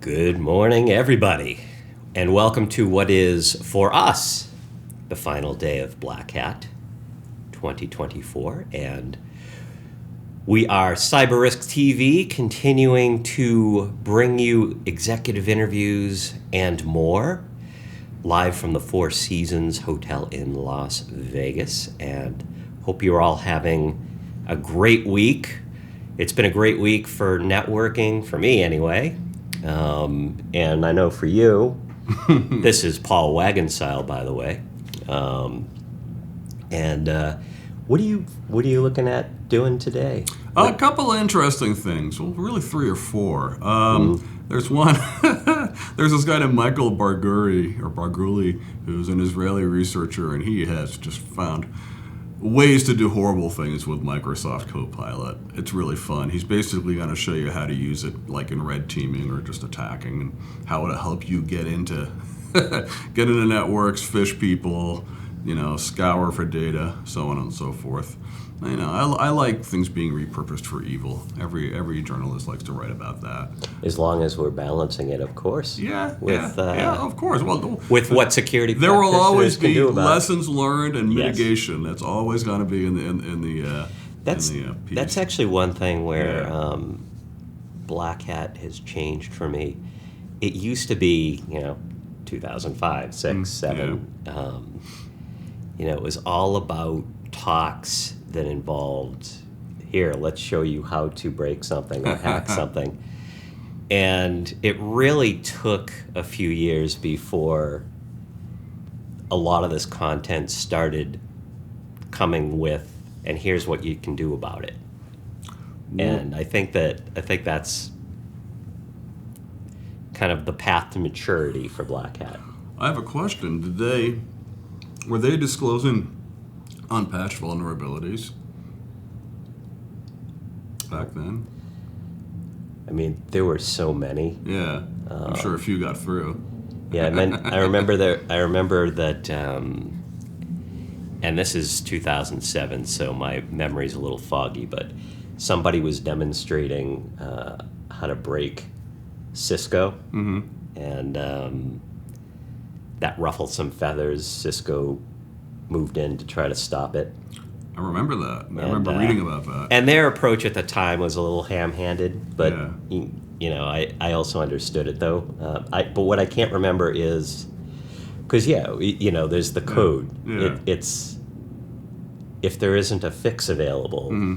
Good morning, everybody, and welcome to what is, for us, the final day of BlackHat 2024. And we are Cyber Risk TV, continuing to bring you executive interviews and more, live from the Four Seasons Hotel in Las Vegas. And hope you're all having a great week. It's been a great week for networking, for me anyway. And I know for you, this is Paul Wagenseil, by the way. What are you looking at doing today? A couple of interesting things. Well, really three or four. There's one. There's this guy named Michael Barguli, who's an Israeli researcher, and he has just found ways to do horrible things with Microsoft Copilot. It's really fun. He's basically going to show you how to use it, like in red teaming or just attacking, and how it'll help you get into networks, phish people, scour for data, so on and so forth. I like things being repurposed for evil. Every journalist likes to write about that. As long as we're balancing it, of course. Yeah, of course. Well, with what security there will always be lessons learned and mitigation. Yes. That's always going to be in the piece. That's actually one thing where BlackHat has changed for me. It used to be 2005, 6, 7. It was all about talks that involved, here, let's show you how to break something or hack something. And it really took a few years before a lot of this content started coming with, and here's what you can do about it. And I think that's kind of the path to maturity for BlackHat. I have a question. Were they disclosing unpatched vulnerabilities back then? I mean, there were so many. Yeah, I'm sure a few got through. Yeah, I remember that, and this is 2007, so my memory's a little foggy, but somebody was demonstrating how to break Cisco, and that ruffled some feathers. Cisco moved in to try to stop it. I remember that. I remember reading about that. And their approach at the time was a little ham-handed, but I also understood it though. But what I can't remember is, because there's the code. Yeah. It's if there isn't a fix available,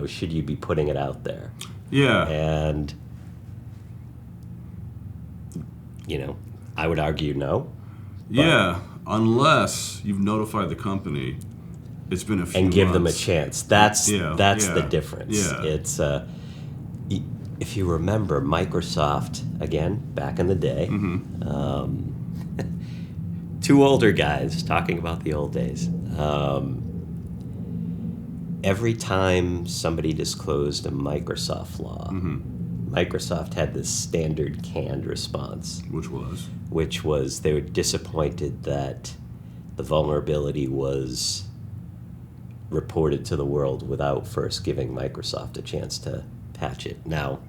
should you be putting it out there? Yeah. And I would argue no. Yeah, unless you've notified the company. It's been a few and give months. them a chance. That's the difference. Yeah. It's if you remember Microsoft, again, back in the day, two older guys talking about the old days. Every time somebody disclosed a Microsoft flaw, Microsoft had this standard canned response. Which was they were disappointed that the vulnerability was reported to the world without first giving Microsoft a chance to patch it. Now,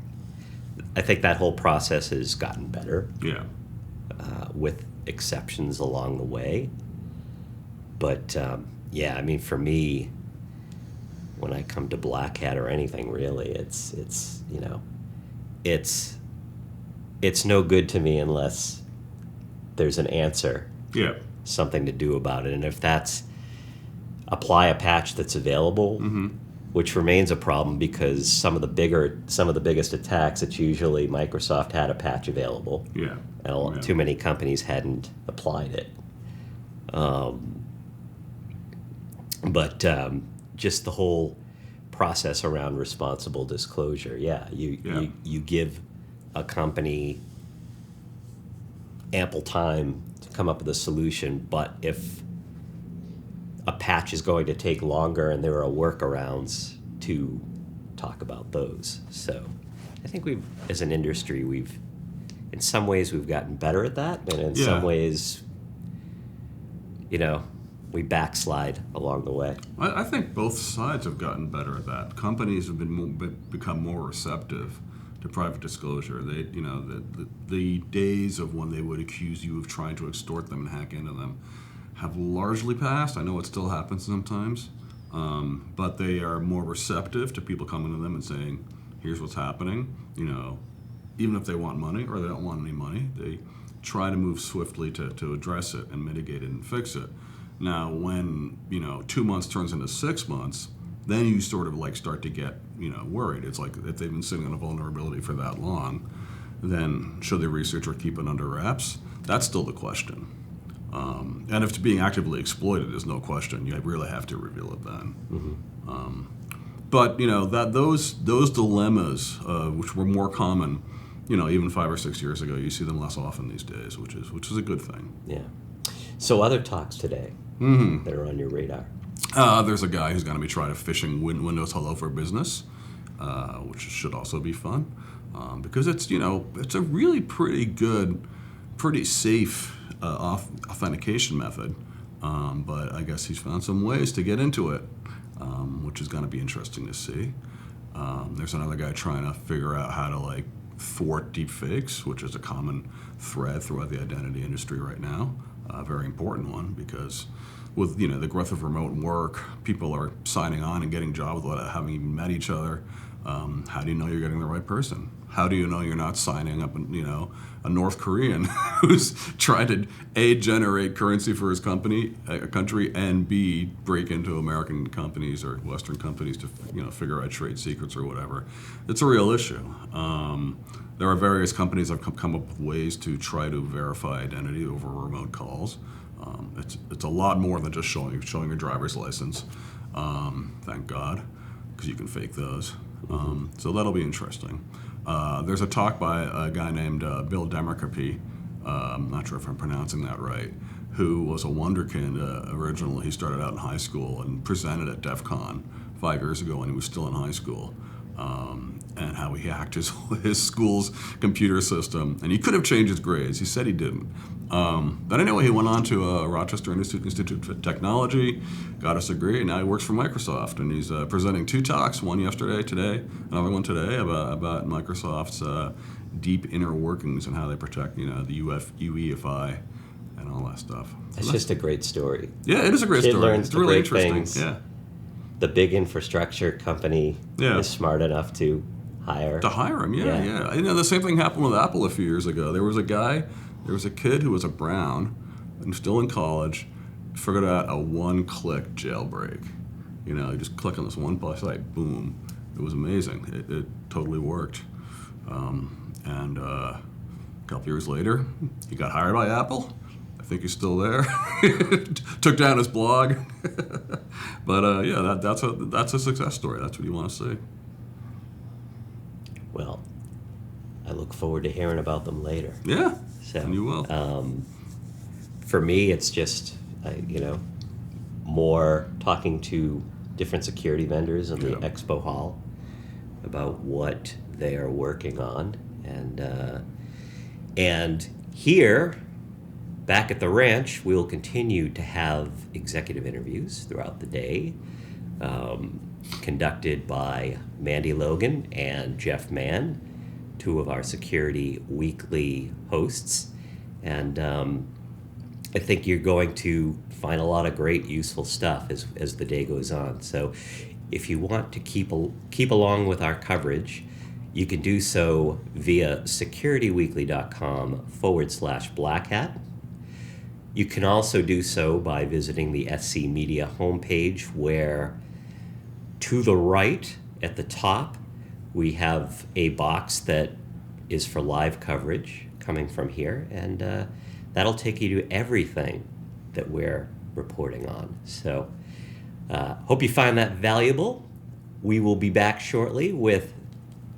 I think that whole process has gotten better. Yeah. With exceptions along the way. But, for me, when I come to BlackHat or anything really, it's no good to me unless there's an answer. Yeah. Something to do about it. And if that's apply a patch that's available, which remains a problem because some of the biggest attacks, it's usually Microsoft had a patch available. Yeah. And too many companies hadn't applied it. But just the whole process around responsible disclosure. You give a company ample time to come up with a solution, but if a patch is going to take longer and there are workarounds, to talk about those. So I think as an industry, in some ways we've gotten better at that, and in some ways, we backslide along the way. I think both sides have gotten better at that. Companies have become more receptive to private disclosure. The days of when they would accuse you of trying to extort them and hack into them have largely passed. I know it still happens sometimes, but they are more receptive to people coming to them and saying, here's what's happening. Even if they want money or they don't want any money, they try to move swiftly to address it and mitigate it and fix it. Now, when 2 months turns into 6 months, then you sort of start to get worried. It's like if they've been sitting on a vulnerability for that long, then should the researcher keep it under wraps? That's still the question. And if it's being actively exploited, there's no question. You really have to reveal it then. Mm-hmm. But those dilemmas, which were more common, even 5 or 6 years ago, you see them less often these days, which is a good thing. Yeah. So other talks today that are on your radar. There's a guy who's going to be trying to phishing Windows Hello for Business, which should also be fun, because it's a really pretty good, pretty safe authentication method. But I guess he's found some ways to get into it, which is going to be interesting to see. There's another guy trying to figure out how to thwart deepfakes, which is a common thread throughout the identity industry right now. A very important one, because with the growth of remote work, people are signing on and getting jobs without having even met each other. How do you know you're getting the right person? How do you know you're not signing up a North Korean who's trying to A, generate currency for his country, and B, break into American companies or Western companies to figure out trade secrets or whatever? It's a real issue. There are various companies that have come up with ways to try to verify identity over remote calls. It's a lot more than just showing your driver's license. Thank God, because you can fake those. So that'll be interesting. There's a talk by a guy named Bill Demercapy, I'm not sure if I'm pronouncing that right, who was a wonderkind originally. He started out in high school and presented at DEF CON 5 years ago when he was still in high school, and how he hacked his school's computer system. And he could have changed his grades. He said he didn't. But anyway, he went on to Rochester Institute of Technology, got his degree, and now he works for Microsoft. And he's presenting 2 talks, one today, another one today, about Microsoft's deep inner workings and how they protect, the UEFI and all that stuff. It's just a great story. Yeah, it is a great story. Learns It's really interesting. Things. Yeah. The big infrastructure company is smart enough to hire him. Yeah. The same thing happened with Apple a few years ago. There was a kid who was a Brown and still in college, figured out a one-click jailbreak. You just click on this one site, boom. It was amazing. It totally worked. And a couple years later, he got hired by Apple. I think he's still there. Took down his blog. But that's a success story. That's what you want to see. Well, I look forward to hearing about them later. Yeah, so, and you will. For me, it's just, more talking to different security vendors in the expo hall about what they are working on. And here, back at the ranch, we'll continue to have executive interviews throughout the day, conducted by Mandy Logan and Jeff Mann, 2 of our Security Weekly hosts. And I think you're going to find a lot of great, useful stuff as the day goes on. So if you want to keep along with our coverage, you can do so via securityweekly.com/BlackHat. You can also do so by visiting the SC Media homepage, where to the right at the top, we have a box that is for live coverage coming from here, and that'll take you to everything that we're reporting on. So hope you find that valuable. We will be back shortly with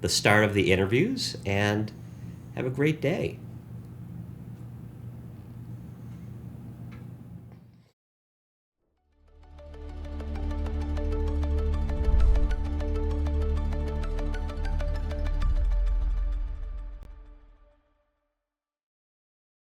the start of the interviews, and have a great day.